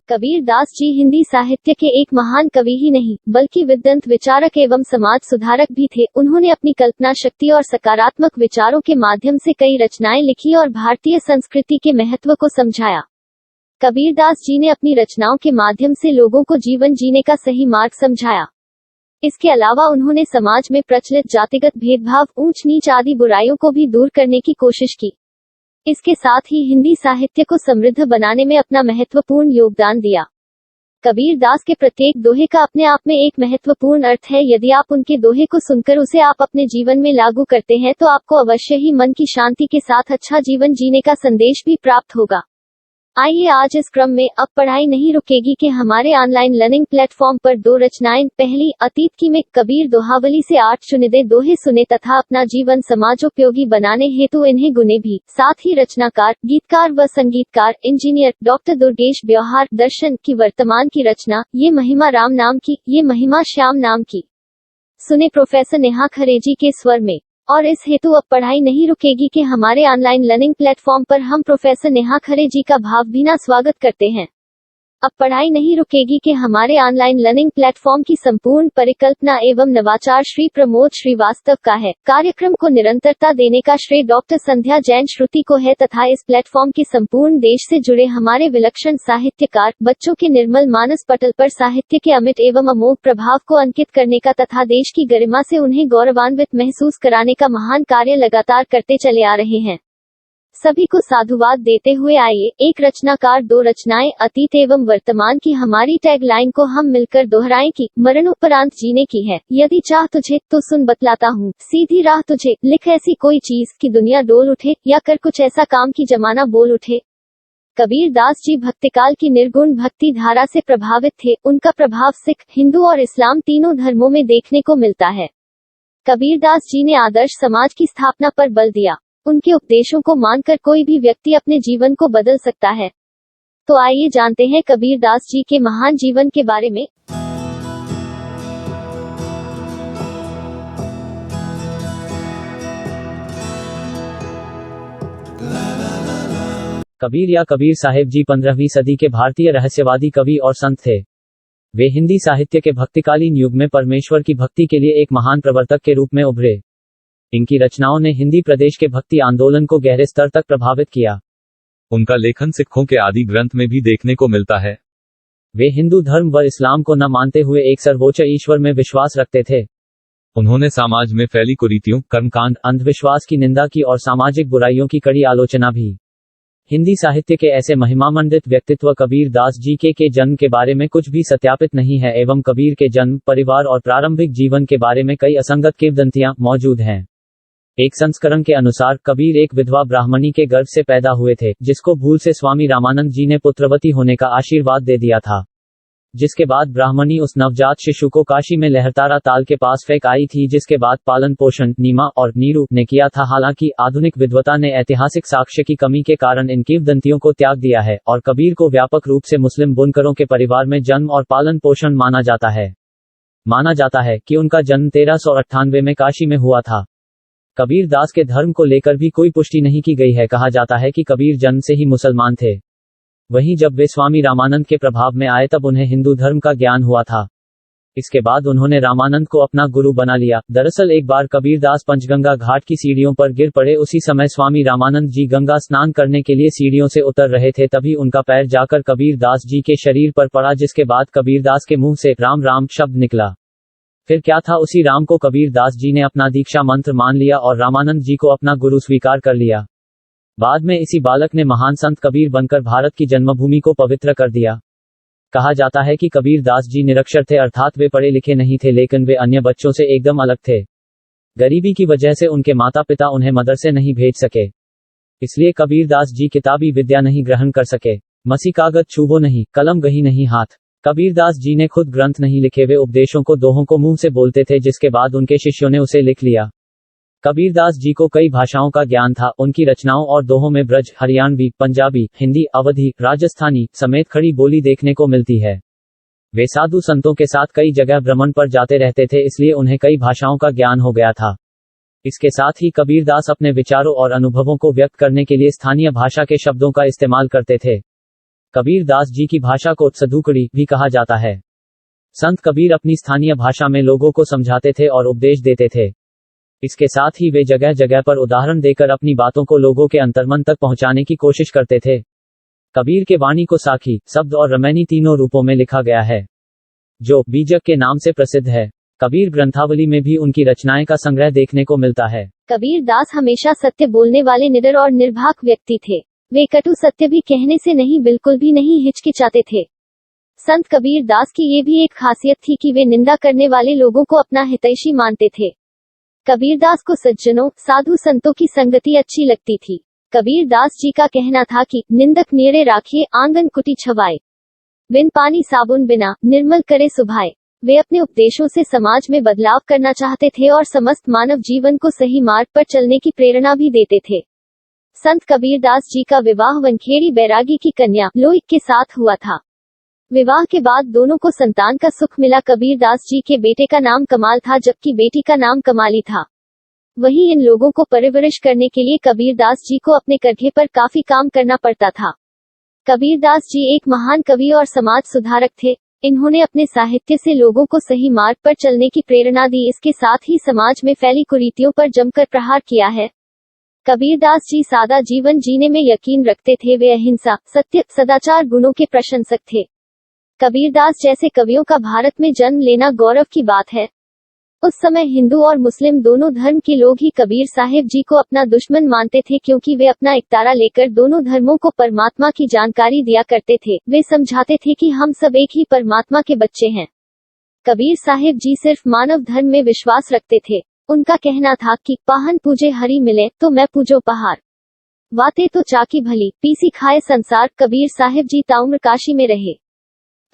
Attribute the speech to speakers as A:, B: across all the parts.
A: कबीर दास जी हिंदी साहित्य के एक महान कवि ही नहीं, बल्कि विद्वत विचारक एवं समाज सुधारक भी थे। उन्होंने अपनी कल्पना शक्ति और सकारात्मक विचारों के माध्यम से कई रचनाएं लिखी और भारतीय संस्कृति के महत्व को समझाया। कबीर दास जी ने अपनी रचनाओं के माध्यम से लोगों को जीवन जीने का सही मार्ग समझाया। इसके अलावा उन्होंने समाज में प्रचलित जातिगत भेदभाव, ऊंच नीच आदि बुराइयों को भी दूर करने की कोशिश की। इसके साथ ही हिंदी साहित्य को समृद्ध बनाने में अपना महत्वपूर्ण योगदान दिया। कबीर दास के प्रत्येक दोहे का अपने आप में एक महत्वपूर्ण अर्थ है। यदि आप उनके दोहे को सुनकर उसे आप अपने जीवन में लागू करते हैं तो आपको अवश्य ही मन की शांति के साथ अच्छा जीवन जीने का संदेश भी प्राप्त होगा। आइए आज इस क्रम में अब पढ़ाई नहीं रुकेगी के हमारे ऑनलाइन लर्निंग प्लेटफॉर्म पर दो रचनाएं, पहली अतीत की में कबीर दोहावली से 8 चुनिंदे दोहे सुने तथा अपना जीवन समाजोपयोगी बनाने हेतु इन्हें गुने भी। साथ ही रचनाकार, गीतकार व संगीतकार इंजीनियर डॉक्टर दुर्गेश व्यवहार दर्शन की वर्तमान की रचना ये महिमा राम नाम की, ये महिमा श्याम नाम की। सुने प्रोफेसर नेहा खरेजी के स्वर में। और इस हेतु अब पढ़ाई नहीं रुकेगी कि हमारे ऑनलाइन लर्निंग प्लेटफॉर्म पर हम प्रोफेसर नेहा खरेजी का भावभीना स्वागत करते हैं। अब पढ़ाई नहीं रुकेगी कि हमारे ऑनलाइन लर्निंग प्लेटफॉर्म की संपूर्ण परिकल्पना एवं नवाचार श्री प्रमोद श्रीवास्तव का है। कार्यक्रम को निरंतरता देने का श्रेय डॉक्टर संध्या जैन श्रुति को है तथा इस प्लेटफॉर्म के संपूर्ण देश से जुड़े हमारे विलक्षण साहित्यकार बच्चों के निर्मल मानस पटल पर साहित्य के अमिट एवं अमोघ प्रभाव को अंकित करने का तथा देश की गरिमा से उन्हें गौरवान्वित महसूस कराने का महान कार्य लगातार करते चले आ रहे हैं। सभी को साधुवाद देते हुए आइए एक रचनाकार दो रचनाएं अतीत एवं वर्तमान की हमारी टैगलाइन को हम मिलकर दोहराएं कि मरणोपरांत जीने की है। यदि चाह तुझे तो सुन बतलाता हूँ, सीधी राह तुझे, लिख ऐसी कोई चीज कि दुनिया डोल उठे, या कर कुछ ऐसा काम की जमाना बोल उठे। कबीर दास जी भक्तिकाल की निर्गुण भक्ति धारा से प्रभावित थे। उनका प्रभाव सिख, हिंदू और इस्लाम तीनों धर्मों में देखने को मिलता है। कबीर दास जी ने आदर्श समाज की स्थापना पर बल दिया। उनके उपदेशों को मानकर कोई भी व्यक्ति अपने जीवन को बदल सकता है। तो आइए जानते हैं कबीर दास जी के महान जीवन के बारे में।
B: कबीर या कबीर साहेब जी 15वीं सदी के भारतीय रहस्यवादी कवि और संत थे। वे हिंदी साहित्य के भक्तिकालीन युग में परमेश्वर की भक्ति के लिए एक महान प्रवर्तक के रूप में उभरे। इनकी रचनाओं ने हिंदी प्रदेश के भक्ति आंदोलन को गहरे स्तर तक प्रभावित किया।
C: उनका लेखन सिखों के आदि ग्रंथ में भी देखने को मिलता है।
B: वे हिंदू धर्म व इस्लाम को न मानते हुए एक सर्वोच्च ईश्वर में विश्वास रखते थे।
C: उन्होंने समाज में फैली कुरीतियों, कर्मकांड,
B: अंधविश्वास की निंदा की और सामाजिक बुराइयों की कड़ी आलोचना भी। हिंदी साहित्य के ऐसे महिमामंडित व्यक्तित्व कबीर दास जी के जन्म के बारे में कुछ भी सत्यापित नहीं है एवं कबीर के जन्म, परिवार और प्रारंभिक जीवन के बारे में कई असंगत किंवदंतियां मौजूद हैं। एक संस्करण के अनुसार कबीर एक विधवा ब्राह्मणी के गर्भ से पैदा हुए थे, जिसको भूल से स्वामी रामानंद जी ने पुत्रवती होने का आशीर्वाद दे दिया था। जिसके बाद ब्राह्मणी उस नवजात शिशु को काशी में लहरतारा ताल के पास फेंक आई थी, जिसके बाद पालन पोषण नीमा और नीरू ने किया था। हालांकि आधुनिक विद्वता ने ऐतिहासिक साक्ष्य की कमी के कारण इन किंवदंतियों को त्याग दिया है और कबीर को व्यापक रूप से मुस्लिम बुनकरों के परिवार में जन्म और पालन पोषण माना जाता है। माना जाता है कि उनका जन्म 1398 में काशी में हुआ था। कबीर दास के धर्म को लेकर भी कोई पुष्टि नहीं की गई है। कहा जाता है कि कबीर जन्म से ही मुसलमान थे। वहीं जब वे स्वामी रामानंद के प्रभाव में आए तब उन्हें हिंदू धर्म का ज्ञान हुआ था। इसके बाद उन्होंने रामानंद को अपना गुरु बना लिया। दरअसल एक बार कबीर दास पंचगंगा घाट की सीढ़ियों पर गिर पड़े। उसी समय स्वामी रामानंद जी गंगा स्नान करने के लिए सीढ़ियों से उतर रहे थे, तभी उनका पैर जाकर कबीर दास जी के शरीर पर पड़ा, जिसके बाद कबीर दास के मुंह से राम राम शब्द निकला। फिर क्या था, उसी राम को कबीर दास जी ने अपना दीक्षा मंत्र मान लिया और रामानंद जी को अपना गुरु स्वीकार कर लिया। बाद में इसी बालक ने महान संत कबीर बनकर भारत की जन्मभूमि को पवित्र कर दिया। कहा जाता है कि कबीर दास जी निरक्षर थे, अर्थात वे पढ़े लिखे नहीं थे, लेकिन वे अन्य बच्चों से एकदम अलग थे। गरीबी की वजह से उनके माता पिता उन्हें मदरसे नहीं भेज सके, इसलिए कबीर दास जी किताबी विद्या नहीं ग्रहण कर सके। मसी कागज छूबो नहीं, कलम गही नहीं हाथ। कबीर दास जी ने खुद ग्रंथ नहीं लिखे, वे उपदेशों को दोहों को मुंह से बोलते थे, जिसके बाद उनके शिष्यों ने उसे लिख लिया। कबीर दास जी को कई भाषाओं का ज्ञान था। उनकी रचनाओं और दोहों में ब्रज, हरियाणवी, पंजाबी, हिंदी, अवधी, राजस्थानी समेत खड़ी बोली देखने को मिलती है। वे साधु संतों के साथ कई जगह भ्रमण पर जाते रहते थे, इसलिए उन्हें कई भाषाओं का ज्ञान हो गया था। इसके साथ ही कबीर दास अपने विचारों और अनुभवों को व्यक्त करने के लिए स्थानीय भाषा के शब्दों का इस्तेमाल करते थे। कबीर दास जी की भाषा को सधुकड़ी भी कहा जाता है। संत कबीर अपनी स्थानीय भाषा में लोगों को समझाते थे और उपदेश देते थे। इसके साथ ही वे जगह जगह पर उदाहरण देकर अपनी बातों को लोगों के अंतर्मन तक पहुंचाने की कोशिश करते थे। कबीर के वाणी को साखी, शब्द और रमैनी तीनों रूपों में लिखा गया है, जो बीजक के नाम से प्रसिद्ध है। कबीर ग्रंथावली में भी उनकी रचनाएं का संग्रह देखने को मिलता है।
A: कबीर दास हमेशा सत्य बोलने वाले निडर और निर्भाक व्यक्ति थे। वे कटु सत्य भी कहने से नहीं, बिल्कुल भी नहीं हिचकिचाते थे। संत कबीर दास की ये भी एक खासियत थी कि वे निंदा करने वाले लोगों को अपना हितैषी मानते थे। कबीर दास को सज्जनों, साधु संतों की संगति अच्छी लगती थी। कबीर दास जी का कहना था कि निंदक नेड़े राखिए, आंगन कुटी छवाए, बिन पानी साबुन बिना निर्मल करे सुभाए। वे अपने उपदेशों से समाज में बदलाव करना चाहते थे और समस्त मानव जीवन को सही मार्ग पर चलने की प्रेरणा भी देते थे। संत कबीर दास जी का विवाह वनखेड़ी बैरागी की कन्या लोई के साथ हुआ था। विवाह के बाद दोनों को संतान का सुख मिला। कबीर दास जी के बेटे का नाम कमाल था, जबकि बेटी का नाम कमाली था। वहीं इन लोगों को परवरिश करने के लिए कबीर दास जी को अपने कंधे पर काफी काम करना पड़ता था। कबीर दास जी एक महान कवि और समाज सुधारक थे। इन्होंने अपने साहित्य से लोगों को सही मार्ग पर चलने की प्रेरणा दी। इसके साथ ही समाज में फैली कुरीतियों पर जमकर प्रहार किया है। कबीर दास जी सादा जीवन जीने में यकीन रखते थे। वे अहिंसा, सत्य, सदाचार गुणों के प्रशंसक थे। कबीर दास जैसे कवियों का भारत में जन्म लेना गौरव की बात है। उस समय हिंदू और मुस्लिम दोनों धर्म के लोग ही कबीर साहिब जी को अपना दुश्मन मानते थे, क्योंकि वे अपना इकतारा लेकर दोनों धर्मों को परमात्मा की जानकारी दिया करते थे। वे समझाते थे कि हम सब एक ही परमात्मा के बच्चे हैं। कबीर साहिब जी सिर्फ मानव धर्म में विश्वास रखते थे। उनका कहना था कि पाहन पूजे हरि मिले तो मैं पूजो पहाड़, वाते तो चाकी भली पीसी खाए संसार। कबीर साहिब जी ताउम्र काशी में रहे,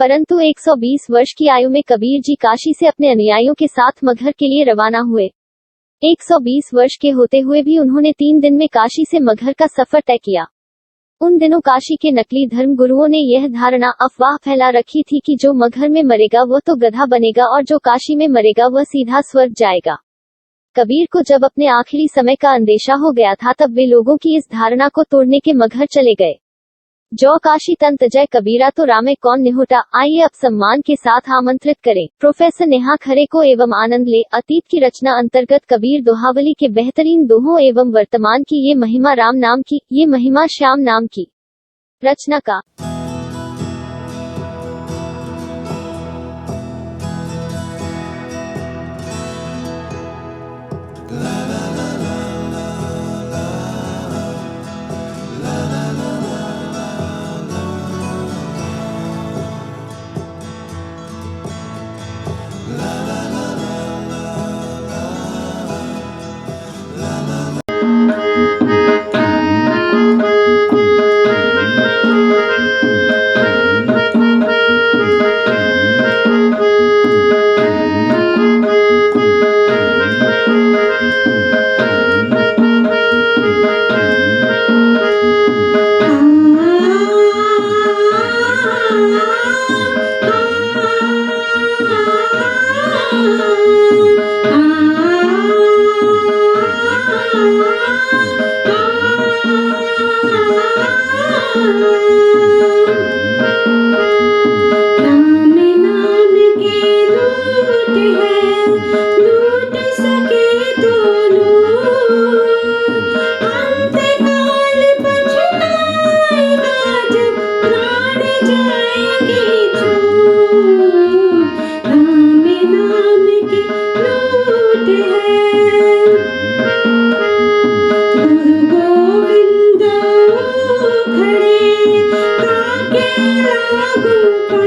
A: परंतु 120 वर्ष की आयु में कबीर जी काशी से अपने अनुयायियों के साथ मगहर के लिए रवाना हुए। 120 वर्ष के होते हुए भी उन्होंने 3 दिन में काशी से मगहर का सफर तय किया। उन दिनों काशी के नकली धर्म गुरुओं ने यह धारणा, अफवाह फैला रखी थी कि जो मगहर में मरेगा वह तो गधा बनेगा और जो काशी में मरेगा वह सीधा स्वर्ग जाएगा। कबीर को जब अपने आखिरी समय का अंदेशा हो गया था, तब वे लोगों की इस धारणा को तोड़ने के मगहर चले गए। जो काशी तंत जय कबीरा तो रामे कौन निहुटा। आइए अब सम्मान के साथ आमंत्रित करें प्रोफेसर नेहा खरे को एवं आनंद ले अतीत की रचना अंतर्गत कबीर दोहावली के बेहतरीन दोहों एवं वर्तमान की ये महिमा राम नाम की, ये महिमा श्याम नाम की रचना का।
D: खड़े ताके लागू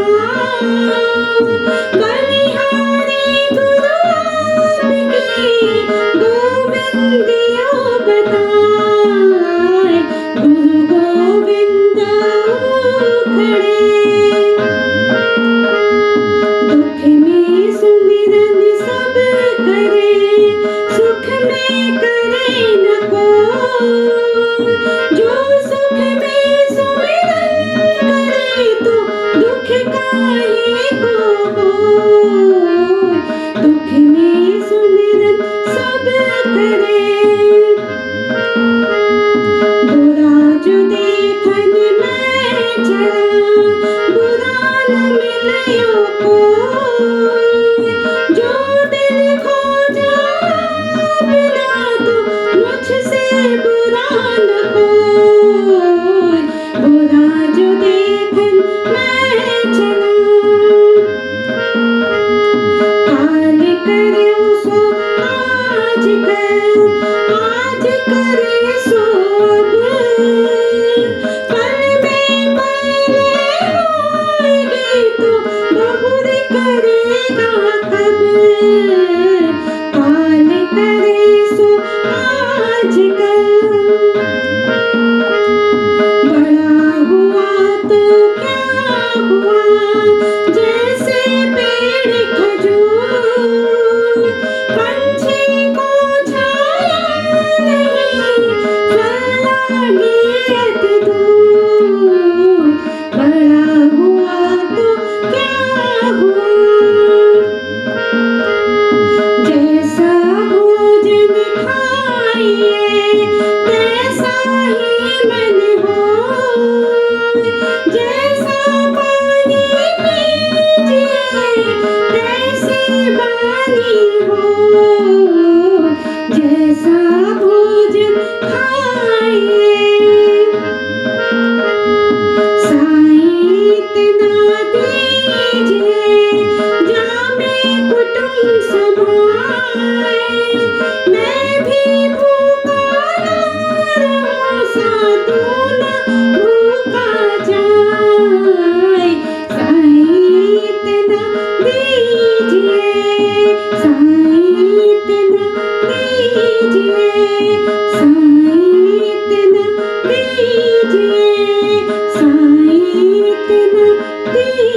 D: इतना दीजिए जामे कुटुंब समाए, मैं भी भूखा ना रहूं साधु ना भूखा जाए। साईं इतना दीजिए, साईं इतना दीजिए, साईं इतना दीजिए, साईं इतना दीजिए।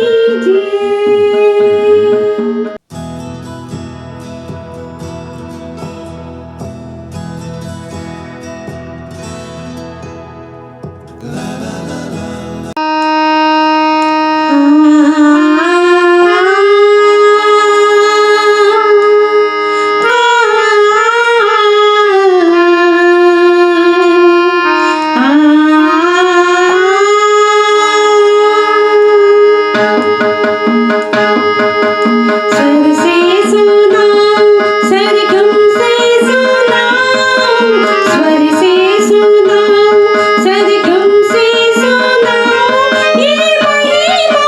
D: सर से सुनाऊं, सरगम से सुनाऊं, स्वर से सुनाऊं, सरगम से सुनाऊं, ये महिमा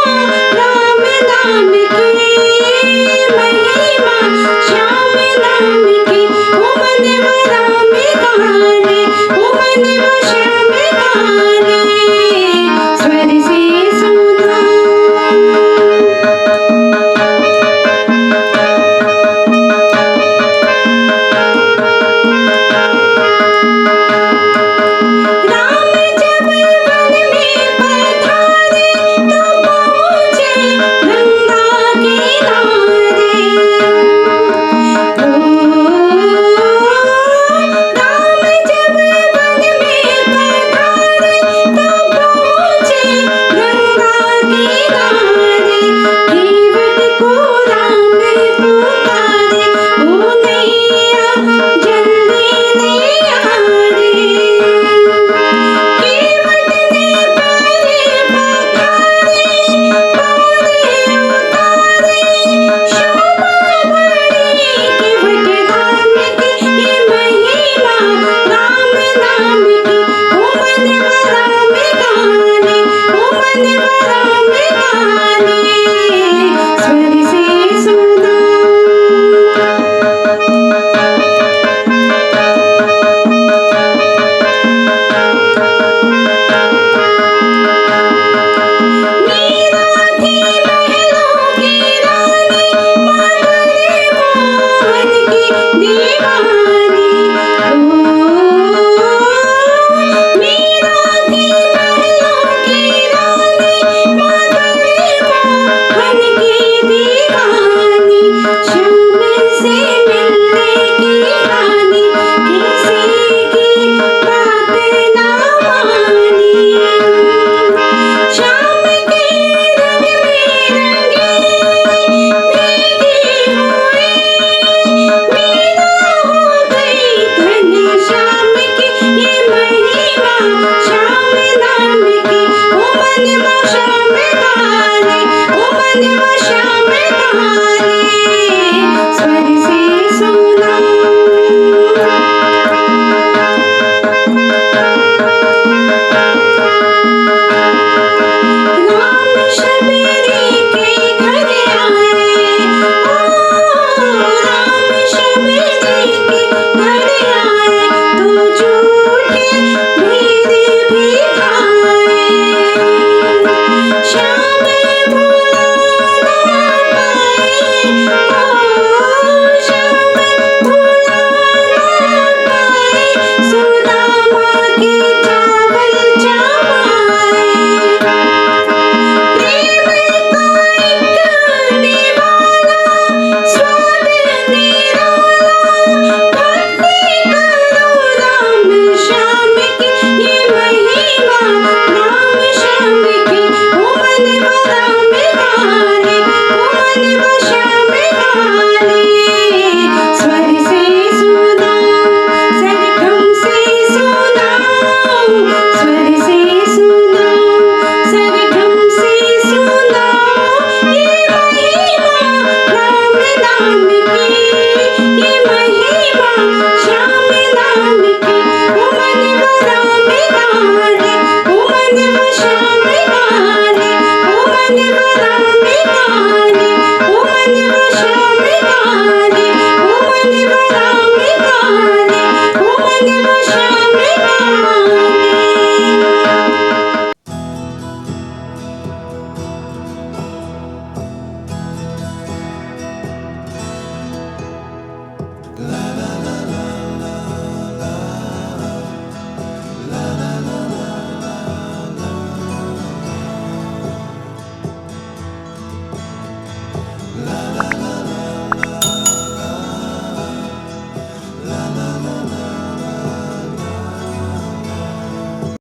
D: राम नाम की, महिमा श्याम नाम की। ओ मनवा राम गाने, ओ मनवा श्याम गाने, स्वर से सुनाऊं। राम जब वन में पधारे तो पहुँचे गंगा किनारे। राम जब वन में पधारे तो पहुँचे गंगा किनारे। केवट को राम पुकारे, ओ नैया जल्दी नैया रे। केवट ने पैरे पखारे, पारे उतारे, शोभा बड़ी केवट धाम की, ये महिमा राम नाम की। ओ मनवा राम गाने, ओ मनवा राम गाने, स्वर से सुनाऊं। मीरा थी महलों की रानी, मदन मोहन की दीवानी। मीरा थी महलों की रानी, मदन मोहन की दीवानी। श्याम से मिलने की रानी, किसी की बात ना मानी। श्याम के रंग में रंगी भीगी हुई, मीरा हो गई धन श्याम की, ये महिमा श्याम नाम की। ओ मनवा श्याम गाने, ओ मनवा श्याम गाने, स्वर से सुनाऊं। राम शबरी के घर आए, ओ राम शबरी के घर आए, तो झूठे भीर भी खाए। श्याम भुला ना पाए, ओ श्याम भुला ना पाए, सुदामा के चावल चबाए। श्याम गाने, ओ मन राम गाने, ओ मन श्याम गाने।